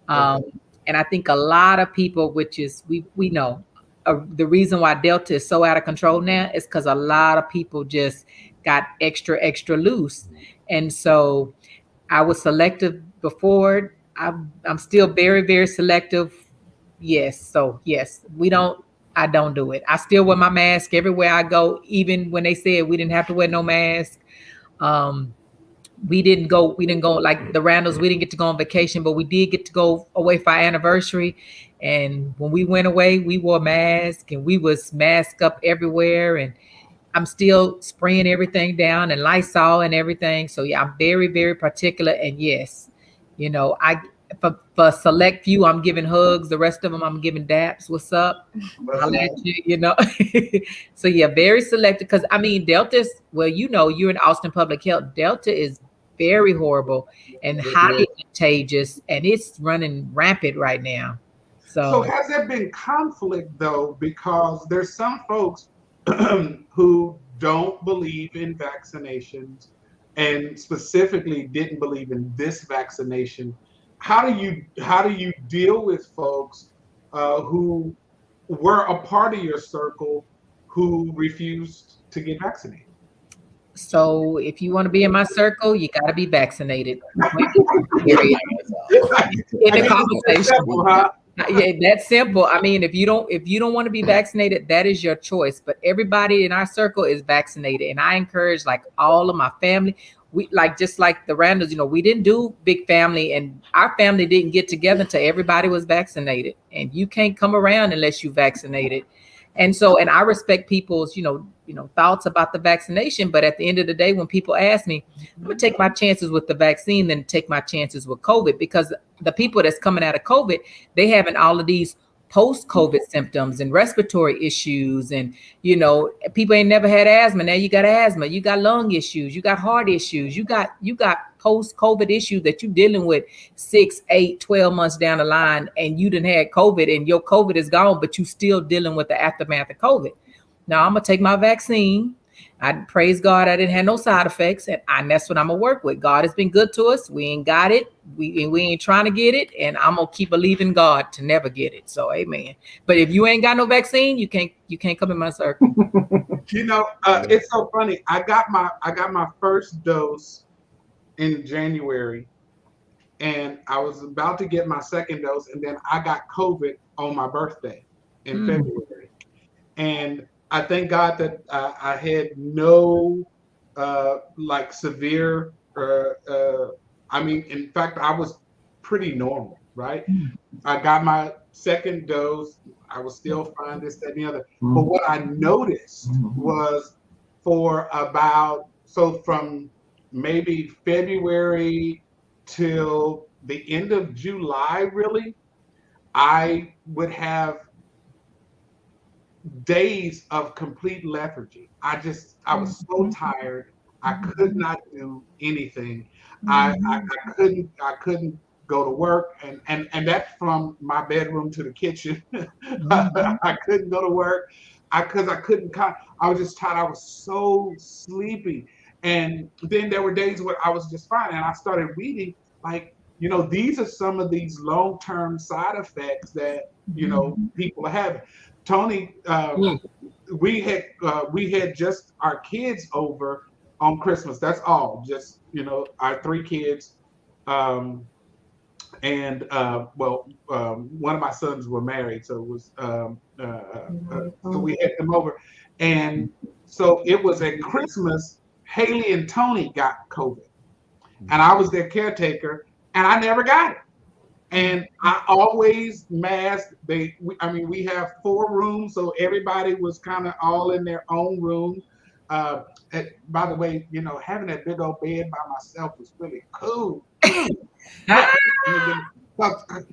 And I think a lot of people, which is, we know the reason why Delta is so out of control now is because a lot of people just got extra loose. And so I was selective before. I'm still very, very selective. Yes. So yes, I don't do it. I still wear my mask everywhere I go, even when they said we didn't have to wear no mask. We didn't go like the Randalls, we didn't get to go on vacation, but we did get to go away for our anniversary. And when we went away, we wore masks and we was masked up everywhere. And I'm still spraying everything down and Lysol and everything. So yeah, I'm very, very particular. And yes, you know, for a select few, I'm giving hugs. The rest of them, I'm giving daps. What's up? I'll let you, you know. So yeah, very selective. Because I mean, Delta's, well, you know, you're in Austin Public Health. Delta is very horrible and highly contagious, and it's running rampant right now. So has there been conflict though? Because there's some folks who don't believe in vaccinations and specifically didn't believe in this vaccination. How do you deal with folks who were a part of your circle who refused to get vaccinated? So if you want to be in my circle, you got to be vaccinated. In the conversation. Simple, huh? Yeah, that's simple. I mean, if you don't want to be vaccinated, that is your choice. But everybody in our circle is vaccinated, and I encourage like all of my family. We like just like the Randalls, you know, we didn't do big family, and our family didn't get together until everybody was vaccinated. And you can't come around unless you vaccinated. And so, and I respect people's, you know, thoughts about the vaccination. But at the end of the day, when people ask me, I'm gonna take my chances with the vaccine than take my chances with COVID, because the people that's coming out of COVID, they having all of these post-COVID symptoms and respiratory issues. And, you know, people ain't never had asthma. Now you got asthma, you got lung issues, you got heart issues, you got post-COVID issues that you're dealing with 6, 8, 12 months down the line, and you done had COVID and your COVID is gone, but you still dealing with the aftermath of COVID. Now I'm gonna take my vaccine. I praise God I didn't have no side effects, and that's what I'm gonna work with. God has been good to us. We ain't got it. We ain't trying to get it, and I'm gonna keep believing God to never get it. So amen. But if you ain't got no vaccine, you can't come in my circle. You know, it's so funny. I got my first dose in January, and I was about to get my second dose, and then I got COVID on my birthday in February. And I thank God that I had no like severe, I mean, in fact, I was pretty normal, right? I got my second dose. I was still fine, this, that, and the other. But what I noticed was from maybe February till the end of July, really, I would have days of complete lethargy. I was so tired. I could not do anything. I couldn't go to work, and that's from my bedroom to the kitchen. I couldn't go to work because I couldn't. I was just tired. I was so sleepy. And then there were days where I was just fine, and I started reading like, you know, these are some of these long-term side effects that, you know, people are having. Tony, we had just our kids over on Christmas. That's all. Just, you know, our 3 kids, and one of my sons were married, so it was so we had them over, and so it was at Christmas. Haley and Tony got COVID, and I was their caretaker, and I never got it. And I always masked. We have 4 rooms, so everybody was kind of all in their own room. By the way, you know, having that big old bed by myself was really cool.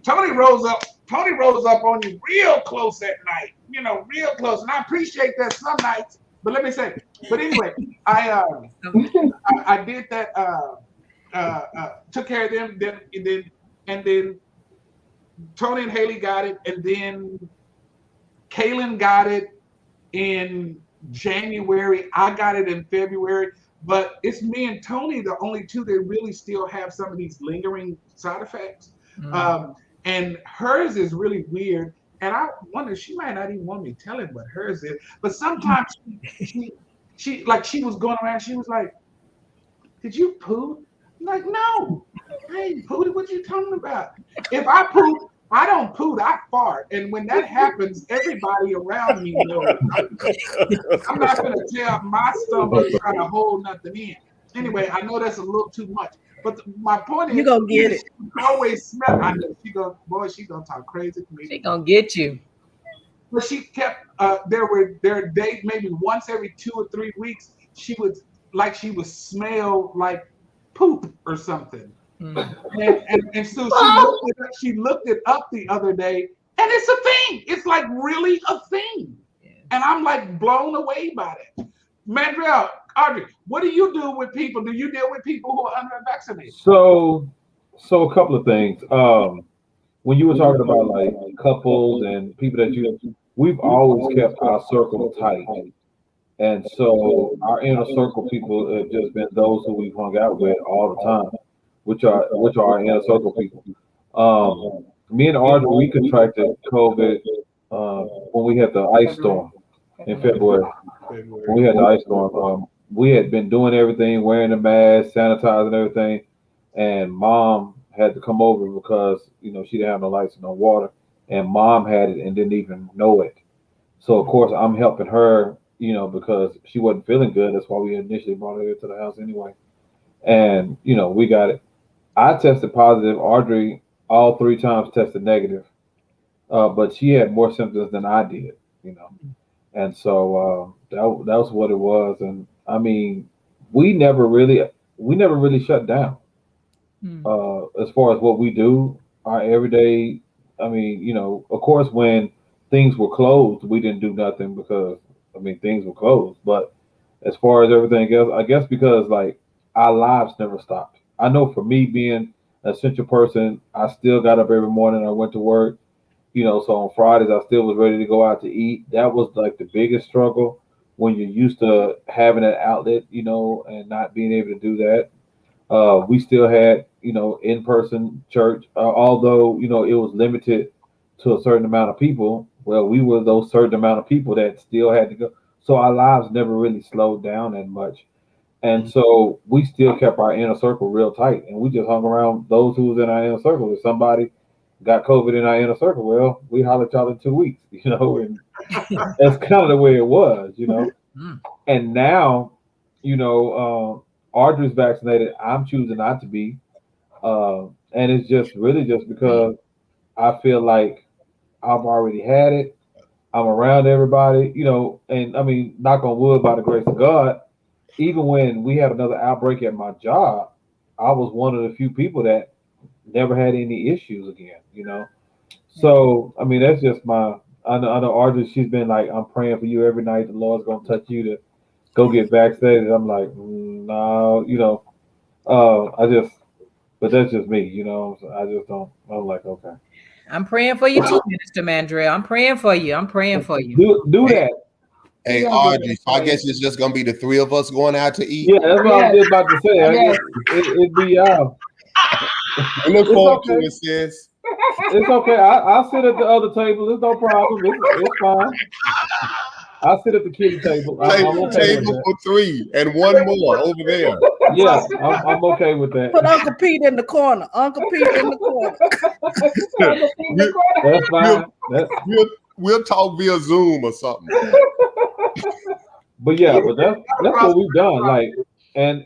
Tony rose up on you real close at night, you know, real close. And I appreciate that some nights. But let me say, but anyway, I did that. Took care of them. Then Tony and Haley got it, and then Kaylin got it in January. I got it in February. But it's me and Tony, the only 2 that really still have some of these lingering side effects. And hers is really weird. And I wonder, she might not even want me telling what hers is. But sometimes she was going around, she was like, "Did you poop?" I'm like, "No, I ain't pooped. What you talking about? If I poop, I don't poot, I fart. And when that happens, everybody around me knows. I'm not going to tell my stomach trying to hold nothing in. Anyway, I know that's a little too much. But my point is, You gonna get it. she always smell. I know she gonna talk crazy to me. She gonna get you. But she kept. There are days, maybe once every 2 or 3 weeks, she would smell like poop or something. And so she looked it up the other day, and it's a thing. It's like really a thing, and I'm like blown away by it. Mandrell, Audrey, what do you do with people? Do you deal with people who are unvaccinated? So a couple of things. When you were talking about like couples and people that we've always kept our circle tight. And so our inner circle people have just been those who we've hung out with all the time, which are our inner circle people. Me and Audrey, we contracted COVID when we had the ice storm in February. When we had the ice storm, we had been doing everything, wearing the mask, sanitizing everything, and Mom had to come over because she didn't have no lights and no water, and Mom had it and didn't even know it. So of course I'm helping her, because she wasn't feeling good. That's why we initially brought her to the house anyway. And we got it. I tested positive. Audrey all 3 times tested negative, but she had more symptoms than I did. And so that was what it was. And I mean, we never really shut down. As far as what we do, our everyday. I mean, of course, when things were closed, we didn't do nothing because things were closed. But as far as everything else, I guess because like our lives never stopped. I know for me being an essential person, I still got up every morning. I went to work. So on Fridays, I still was ready to go out to eat. That was like the biggest struggle when you're used to having an outlet, and not being able to do that. We still had, in-person church, although, it was limited to a certain amount of people. Well, we were those certain amount of people that still had to go. So our lives never really slowed down that much. And so we still kept our inner circle real tight. And we just hung around those who was in our inner circle. If somebody got COVID in our inner circle, well, we hollered y'all in 2 weeks, and that's kind of the way it was, And now, Audrey's vaccinated. I'm choosing not to be. And it's just really just because I feel like I've already had it. I'm around everybody, and I mean, knock on wood, by the grace of God, even when we had another outbreak at my job, I was one of the few people that never had any issues again, So, I mean, that's just I know Audrey, she's been like, I'm praying for you every night. The Lord's going to touch you to go get vaccinated. I'm like, no, but that's just me, So I just I'm like, okay. I'm praying for you too, Minister Mandrell. I'm praying for you. Do that. Hey, Audrey, so I guess it's just going to be the 3 of us going out to eat. Yeah, that's what I was just about to say. I guess it'd be y'all. I look forward to it, sis. It's okay. I'll sit at the other table. It's no problem. It's fine. I'll sit at the kiddie table. Table for 3 and 1 more over there. Yeah, I'm okay with that. Put Uncle Pete in the corner. That's fine. We'll talk via Zoom or something. But yeah, that's what we've done. Like, and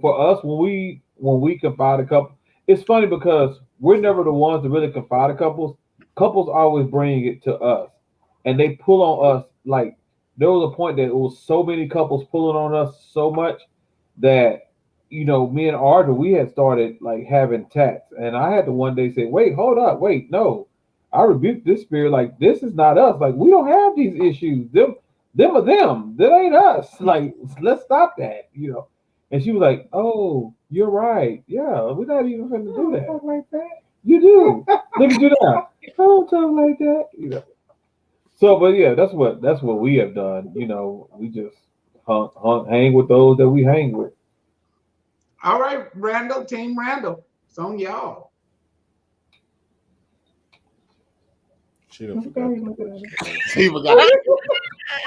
for us, when we confide a couple, it's funny because we're never the ones to really confide in couples. Couples always bring it to us, and they pull on us. Like, there was a point that it was so many couples pulling on us so much that me and Audrey, we had started like having tats, and I had to one day say, "Wait, hold up, wait, no, I rebuke this spirit. Like, this is not us. Like, we don't have these issues. Them are them. That ain't us. Like, let's stop that." And she was like, "Oh, you're right. Yeah, we're not even going to do that." Talk like that. You do. Look at you now. I don't talk like that. So, but yeah, that's what we have done. We just hang with those that we hang with. All right, Randall, Team Randall, it's on y'all. She done forgot.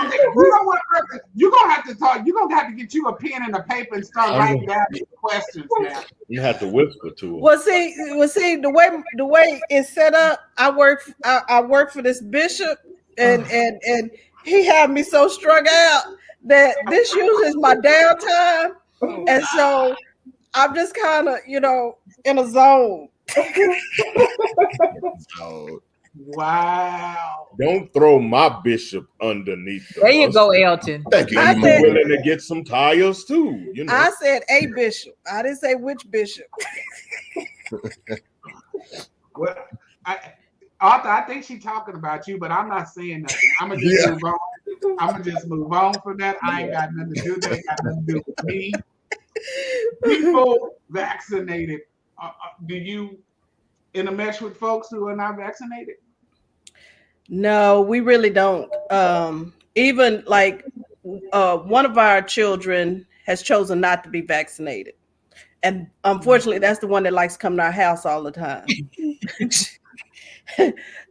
Okay, you know what, Bertha? You're gonna have to talk. You're gonna have to get you a pen and a paper and start writing down these questions now. You have to whisper to him. Well, see, the way it's set up, I work for this bishop, and he had me so strung out that this usually is my downtime, and so I'm just kind of in a zone. So, Wow. Don't throw my bishop underneath. There you go, Elton. thank you. I I'm said- willing to get some tires too. You know. I said a bishop. I didn't say which bishop. Well, Arthur, I think she's talking about you, but I'm not saying nothing. I'm gonna just move on. I'm gonna just move on from that. I ain't got nothing to do. That ain't got nothing to do with me. People vaccinated. Do you intermesh with folks who are not vaccinated? No, we really don't. Even like one of our children has chosen not to be vaccinated. And unfortunately, that's the one that likes to come to our house all the time.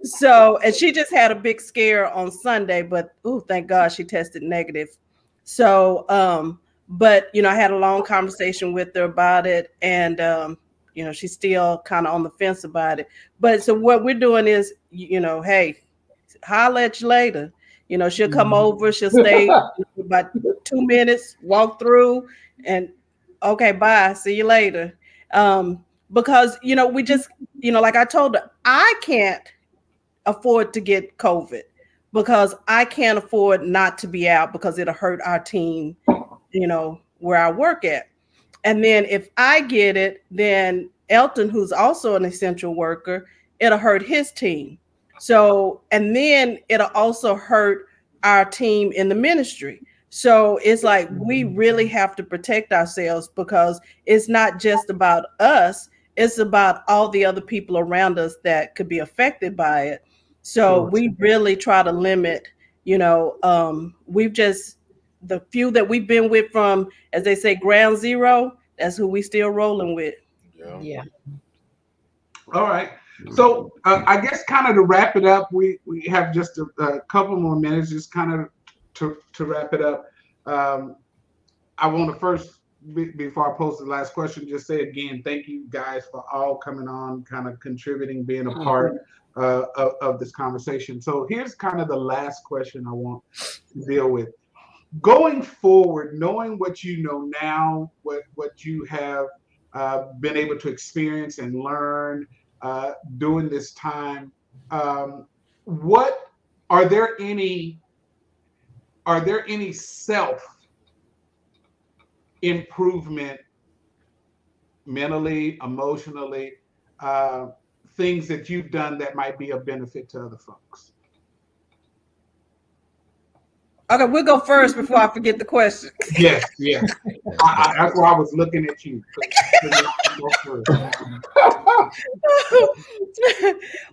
So, and she just had a big scare on Sunday, but thank God she tested negative. So, but I had a long conversation with her about it, and she's still kind of on the fence about it. But so what we're doing is, hey, holler at you later. She'll come over, she'll stay about 2 minutes, walk through, and okay, bye, see you later. Because we just, like I told her, I can't afford to get COVID because I can't afford not to be out because it'll hurt our team, where I work at. And then if I get it, then Elton, who's also an essential worker, it'll hurt his team. So, and then it'll also hurt our team in the ministry. So it's like we really have to protect ourselves because it's not just about us, it's about all the other people around us that could be affected by it. So we really try to limit, we've just, the few that we've been with from, as they say, ground zero, that's who we still rolling with. Yeah. All right. So I guess kind of to wrap it up, we have just a couple more minutes, just kind of to wrap it up. I want to first, before I pose the last question, just say again, thank you guys for all coming on, kind of contributing, being a part of this conversation. So here's kind of the last question I want to deal with. Going forward, knowing what you know now, what you have been able to experience and learn during this time, what are there any self improvement, mentally, emotionally, things that you've done that might be of benefit to other folks? Okay, we'll go first before I forget the question. Yes. That's why I was looking at you. Go first.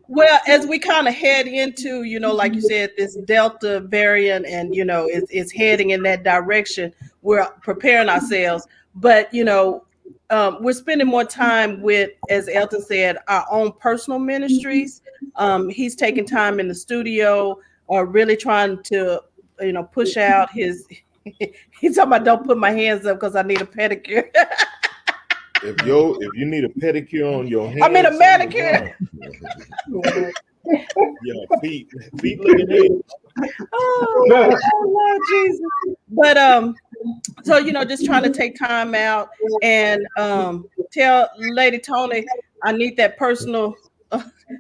Well, as we kind of head into, like you said, this Delta variant, and it's heading in that direction, we're preparing ourselves. But we're spending more time with, as Elton said, our own personal ministries. He's taking time in the studio, or really trying to push out his. He's talking about don't put my hands up because I need a pedicure. If you need a pedicure on your hands, I mean a manicure. Yeah, feet looking in. Oh, Lord Jesus. But so just trying to take time out and tell Lady Tony I need that personal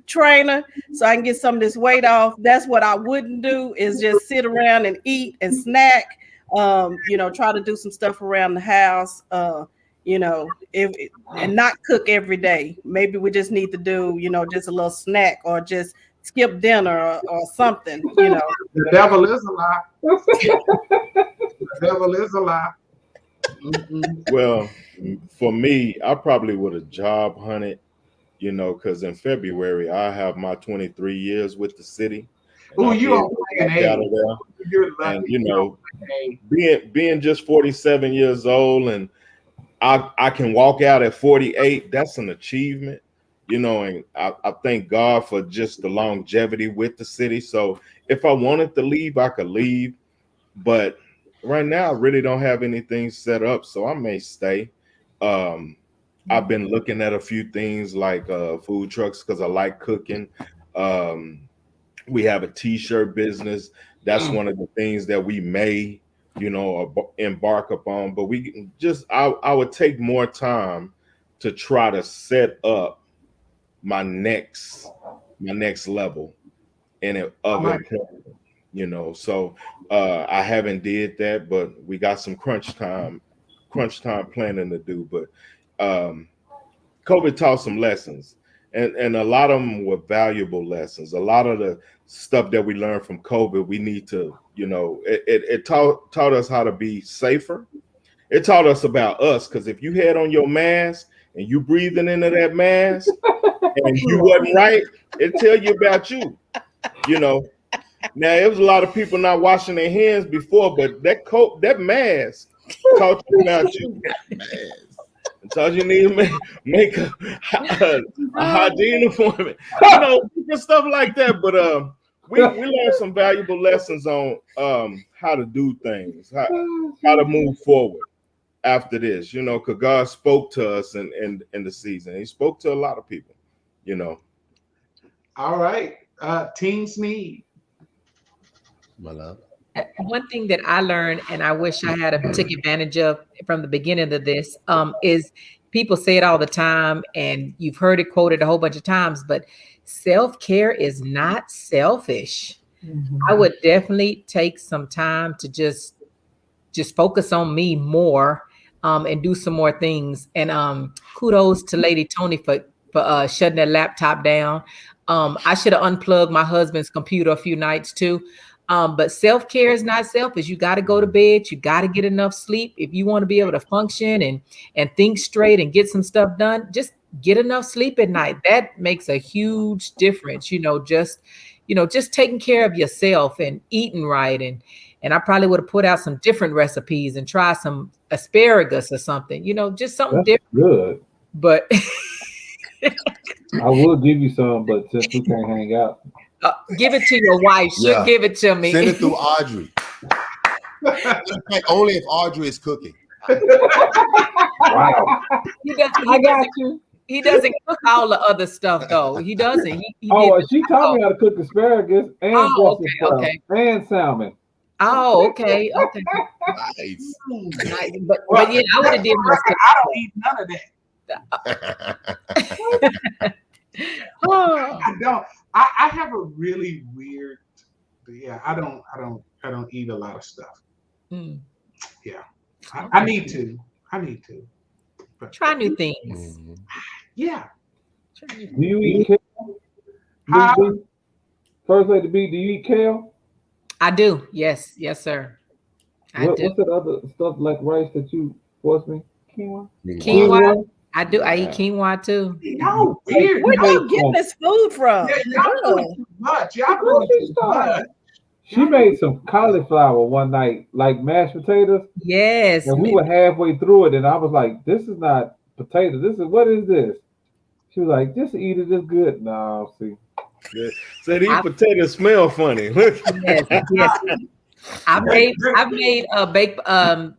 trainer so I can get some of this weight off. That's what I wouldn't do, is just sit around and eat and snack. Try to do some stuff around the house. And not cook every day. Maybe we just need to do, just a little snack or just skip dinner or something, The devil is a lie. The devil is a lie. Well, for me, I probably would have job hunted, because in February I have my 23 years with the city. Oh, you on plan A. Out of there. You're lucky. And being just 47 years old, and I can walk out at 48. That's an achievement, and I thank God for just the longevity with the city. So if I wanted to leave, I could leave. But right now, I really don't have anything set up, so I may stay. I've been looking at a few things like food trucks because I like cooking. We have a t-shirt business. That's one of the things that we may, embark upon. But I would take more time to try to set up my next level in it of employment. So I haven't did that, but we got some crunch time planning to do. But COVID taught some lessons, and a lot of them were valuable lessons. A lot of the stuff that we learned from COVID, we need to, it taught us how to be safer. It taught us about us, because if you had on your mask and you breathing into that mask and you wasn't right, it tell you about you. Now it was a lot of people not washing their hands before, but that mask taught you about you. It taught you need to make a hygiene appointment, different stuff like that. But we learned some valuable lessons on how to do things, how to move forward after this, because God spoke to us in the season. He spoke to a lot of people, All right. Team Sneed. My love. One thing that I learned, and I wish I had took advantage of from the beginning of this, is people say it all the time, and you've heard it quoted a whole bunch of times, but self-care is not selfish. I would definitely take some time to just focus on me more, and do some more things. And kudos to Lady Tony for shutting that laptop down. I should have unplugged my husband's computer a few nights too. But self-care is not selfish. You got to go to bed. You got to get enough sleep. If you want to be able to function and think straight and get some stuff done, just get enough sleep at night. That makes a huge difference. Just taking care of yourself and eating right. And I probably would have put out some different recipes and try some asparagus or something, just something different. Good. But I will give you some, but since we can't hang out. Give it to your wife. She'll give it to me. Send it through Audrey. Only if Audrey is cooking. Wow. I got you. He doesn't cook all the other stuff though. He doesn't. She taught me how to cook asparagus and Brussels sprouts and salmon. Oh, okay. Nice. But yeah, I would have did more stuff. I don't eat none of that. I don't. I have a really weird. Yeah, I don't eat a lot of stuff. Yeah, I need to. But, try new things. Yeah. Do you eat kale? First Lady B, do you eat kale? I do. Yes, sir. I do. What's that other stuff like rice that you forced me? Quinoa. I do. I eat quinoa too. No, weird. Where are you getting this food from? Yeah, y'all doing too much. Y'all doing too much. She made some cauliflower one night, like mashed potatoes. Yes. And we were halfway through it, and I was like, "This is not potato. What is this?" She was like, "Just eat it. It's good." No, see. So these potatoes smell funny. Yes. I've made baked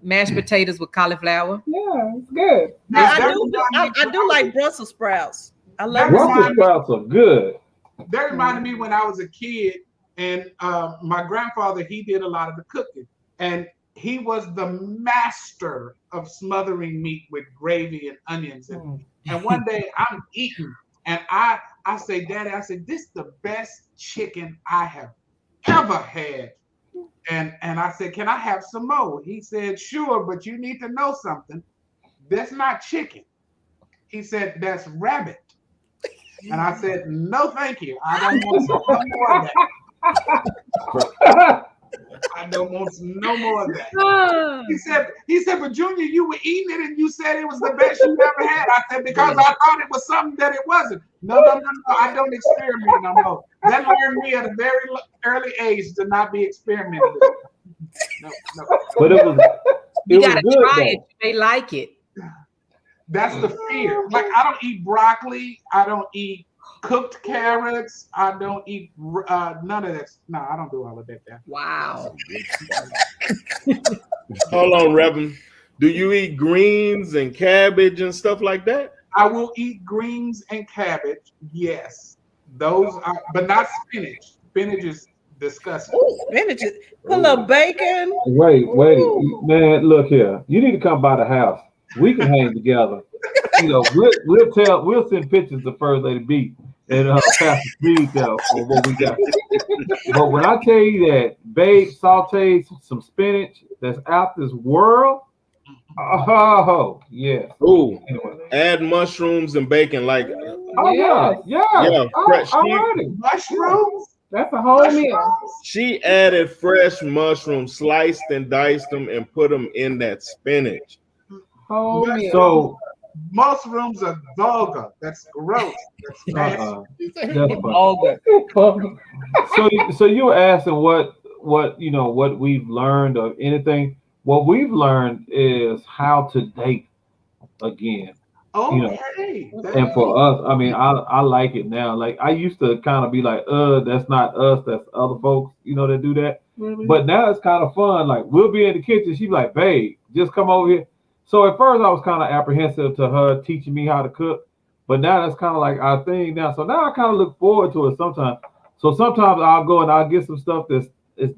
mashed potatoes with cauliflower. Yeah, it's good. I do like Brussels sprouts. I love Brussels sprouts are good. That reminded me when I was a kid, and my grandfather, he did a lot of the cooking, and he was the master of smothering meat with gravy and onions. And one day I'm eating, and I say, "Daddy," I said, "This is the best chicken I have ever had." And I said, "Can I have some more?" He said, "Sure, but you need to know something. That's not chicken." He said, "That's rabbit." And I said, "No, thank you. I don't want no more of that. I don't want no more of that." He said, "But Junior, you were eating it and you said it was the best you ever had." I said, "Because I thought it was something that it wasn't." No, I don't experiment no more. That learned me at a very early age to not be experimenting with. No. But it was You gotta good, try though. it. They like it. That's the fear. Like, I don't eat broccoli. I don't eat cooked carrots. I don't eat none of that. No, I don't do all of that. Wow. Hold on, Reverend. Do you eat greens and cabbage and stuff like that? I will eat greens and cabbage. Yes, those are, but not spinach. Spinach is disgusting. Ooh, spinach. Put a little bacon. Wait, Ooh. man, look here. You need to come by the house. We can hang together. You know, we'll send pictures to First Lady B and Pastor Steve for what we got. But when I tell you that Babe sauteed some spinach that's out this world, oh yeah. Ooh, Anyway. add mushrooms and bacon like Oh yeah. yeah. Fresh. Alrighty. Mushrooms. That's a whole meal. She added fresh mushrooms, sliced and diced them, and put them in that spinach. Whole meal. So Mushrooms are vulgar. That's gross. That's nasty. that's fine. All good. So you were asking what we've learned or anything. What we've learned is how to date again. Oh, You know, hey. And for us, I mean, I like it now. Like I used to kind of be like, that's not us, that's other folks, that do that. Really? But now it's kind of fun. Like we'll be in the kitchen, she'd be like, babe, just come over here. So at first I was kind of apprehensive to her teaching me how to cook, but now that's kind of like our thing now. So now I kind of look forward to it sometimes. So sometimes I'll go and I'll get some stuff that's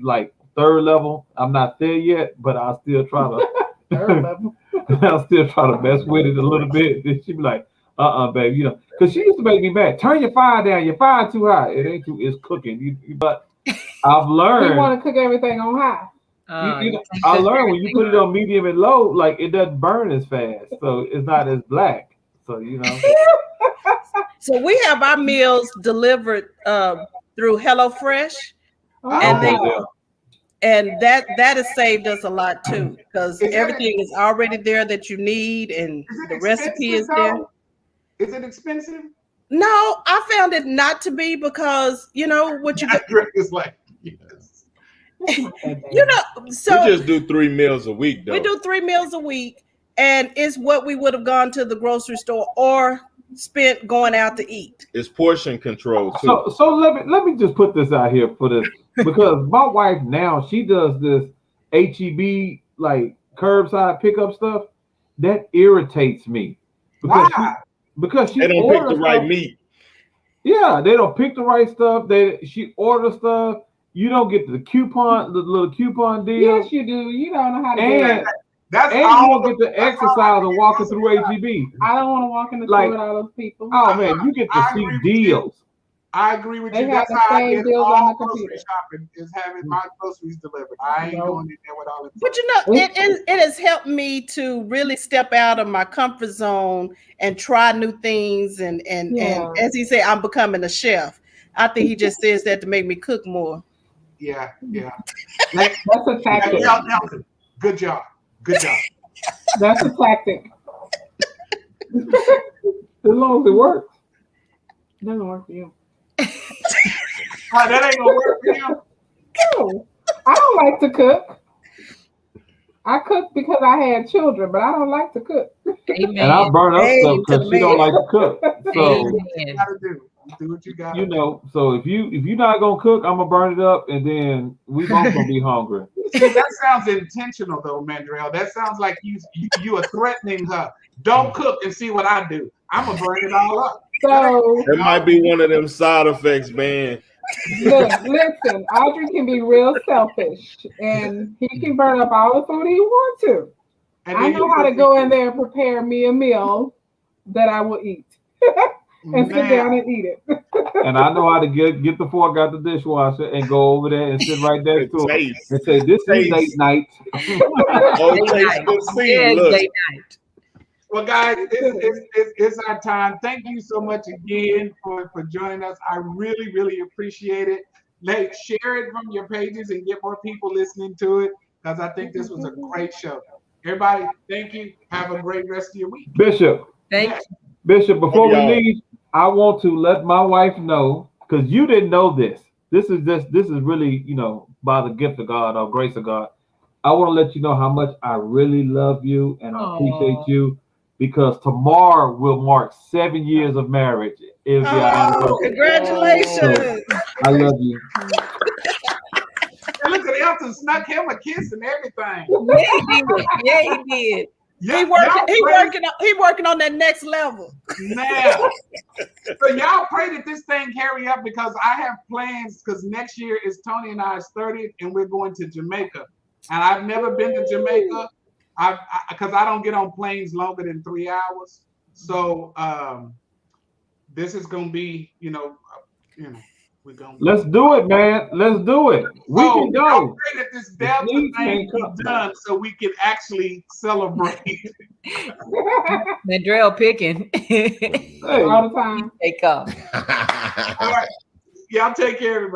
like third level. I'm not there yet, but I'll still try to Third level. I'll still try to mess with it a little bit. Then she'd be like, baby, because she used to make me mad. Turn your fire down. Your fire too high. It ain't too. It's cooking. But I've learned. You want to cook everything on high. I learned when you put it on medium and low, like it doesn't burn as fast, so it's not as black. So So we have our meals delivered through HelloFresh, and they and that has saved us a lot too, because everything is already there that you need, and the recipe is there. Is it expensive? No, I found it not to be, because what you It's like, yes. So we just do 3 meals a week, though. we do 3 meals a week, and it's what we would have gone to the grocery store or spent going out to eat. It's portion control too. So let me just put this out here for this, because my wife now, she does this HEB like curbside pickup stuff that irritates me because she They don't pick the orders right stuff. meat. Yeah, they don't pick the right stuff. She orders stuff. You don't get the little coupon deal. Yes, you do. You don't know how to do And it. That's you all don't get the exercise of walking through HEB. I don't want to walk in the Like- store with all those people. Oh man, you get to I see agree with you. deals. I agree with They you. have That's the how I same get deals on all the grocery computer. shopping, is having my groceries delivered. I ain't No. going in there with all that. But it has helped me to really step out of my comfort zone and try new things, and Yeah. as he said, I'm becoming a chef. I think he just says that to make me cook more. Yeah. That's a tactic. Nelson, good job. That's a tactic. As long as it works. It doesn't work for you. That ain't gonna work for you. No, I don't like to cook. I cook because I had children, but I don't like to cook. Amen. And I burn up Hey, stuff to because the she don't man. like to cook. So Amen. You gotta do. You do what you gotta you know, so if you're not gonna cook, I'm gonna burn it up, and then we both gonna be hungry. See, that sounds intentional though, Mandrell. That sounds like you are threatening her. Don't cook and see what I do. I'm gonna burn it all up. So It might be one of them side effects, man. look, listen, Audrey can be real selfish, and he can burn up all the food he wants to. And I then know you how to cook go it. in there and prepare me a meal that I will eat and sit Man. down and eat it. And I know how to get the fork out the dishwasher and go over there and sit right next to her Taste. and say, "This is Taste. date night." Oh, taste the seed. Yes, Look, date night. Well, guys, it's our time. Thank you so much again for joining us. I really, really appreciate it. Share it from your pages and get more people listening to it, because I think this was a great show. Everybody, thank you. Have a great rest of your week. Bishop, Thank Yes. Bishop, before we Y'all. leave, I want to let my wife know, because you didn't know this. This is really, by the gift of God or grace of God. I want to let you know how much I really love you and I appreciate Aw. you, because tomorrow will mark 7 years of marriage. Is the Oh, anniversary. congratulations. I love you. And look at Elton snuck him a kiss and everything. Yeah, he did. Yeah, he did. He working on that next level. Now, so y'all pray that this thing carry up, because I have plans, because next year is Tony and I's 30th and we're going to Jamaica. And I've never been to Jamaica because I don't get on planes longer than 3 hours. So this is going to be, we're going to Let's do it, man. Let's do it. We can go. Y'all pray that this Delta Please thing can't be come. done so we can actually celebrate. Mandrell picking. Hey. All the time. Take off. All right. Y'all take care, everybody.